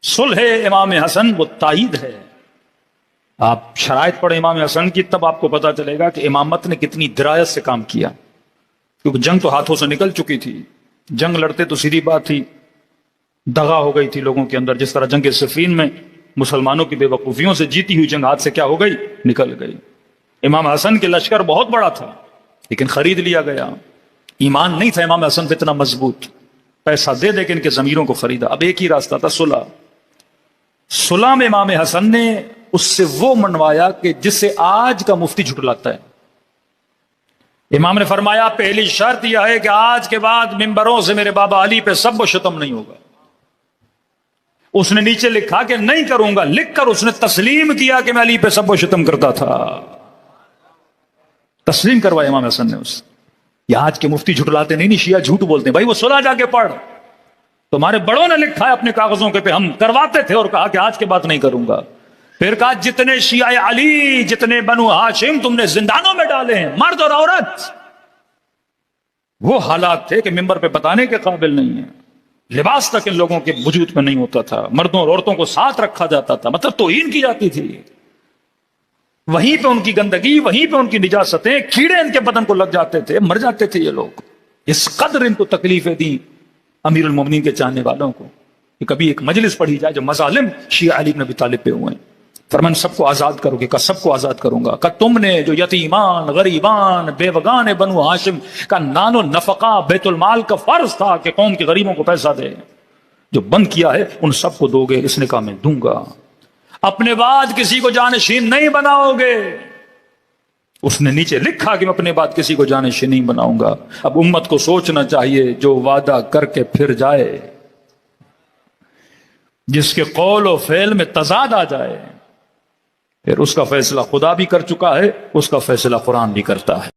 صلح امام حسن وہ تائید ہے. آپ شرائط پڑھیں امام حسن کی، تب آپ کو پتا چلے گا کہ امامت نے کتنی درایت سے کام کیا. کیونکہ جنگ تو ہاتھوں سے نکل چکی تھی، جنگ لڑتے تو سیدھی بات تھی، دغا ہو گئی تھی لوگوں کے اندر. جس طرح جنگ صفین میں مسلمانوں کی بے وقوفیوں سے جیتی ہوئی جنگ ہاتھ سے کیا ہو گئی، نکل گئی. امام حسن کے لشکر بہت بڑا تھا لیکن خرید لیا گیا. ایمان نہیں تھا امام حسن پہ اتنا مضبوط، پیسہ دے دے کے ان کے ضمیروں کو خریدا. اب ایک ہی راستہ تھا، صلح. صلح میں امام حسن نے اس سے وہ منوایا کہ جس سے آج کا مفتی جھٹلاتا ہے. امام نے فرمایا پہلی شرط یہ ہے کہ آج کے بعد ممبروں سے میرے بابا علی پہ سب و شتم نہیں ہوگا. اس نے نیچے لکھا کہ نہیں کروں گا، لکھ کر اس نے تسلیم کیا کہ میں علی پہ سب و شتم کرتا تھا. تسلیم کروایا امام حسن نے اس. یہ آج کے مفتی جھٹلاتے نہیں، شیعہ جھوٹ بولتے ہیں. بھائی وہ صلح جا کے پڑھ، تمہارے بڑوں نے لکھا ہے اپنے کاغذوں پہ ہم کرواتے تھے اور کہا کہ آج کے بعد نہیں کروں گا. پھر کہا جتنے شیعہ علی، جتنے بنو ہاشم تم نے زندانوں میں ڈالے ہیں، مرد اور عورت. وہ حالات تھے کہ ممبر پہ بتانے کے قابل نہیں ہیں. لباس تک ان لوگوں کے وجود میں نہیں ہوتا تھا، مردوں اور عورتوں کو ساتھ رکھا جاتا تھا، مطلب توہین کی جاتی تھی. وہیں پہ ان کی گندگی، وہیں پہ ان کی نجاستیں، کیڑے ان کے بدن کو لگ جاتے تھے، مر جاتے تھے یہ لوگ. اس قدر ان کو تکلیفیں دی امیر المومنین کے چاہنے والوں کو کہ کبھی ایک مجلس پڑھی جائے جو مظالم شیعہ علی بن ابی طالب پہ ہوئے ہیں. فرمان سب کو آزاد کرو گے، کہ سب کو آزاد کروں گا. کہ تم نے جو یتیمان، غریبان، بیوگان بنو ہاشم کا نان و نفقہ بیت المال کا فرض تھا کہ قوم کے غریبوں کو پیسہ دے، جو بند کیا ہے ان سب کو دو گے. اس نے کہا میں دوں گا. اپنے بعد کسی کو جانشین نہیں بناؤ گے. اس نے نیچے لکھا کہ میں اپنے بعد کسی کو جانشین نہیں بناؤں گا. اب امت کو سوچنا چاہیے جو وعدہ کر کے پھر جائے، جس کے قول و فعل میں تضاد آ جائے، پھر اس کا فیصلہ خدا بھی کر چکا ہے، اس کا فیصلہ قرآن بھی کرتا ہے.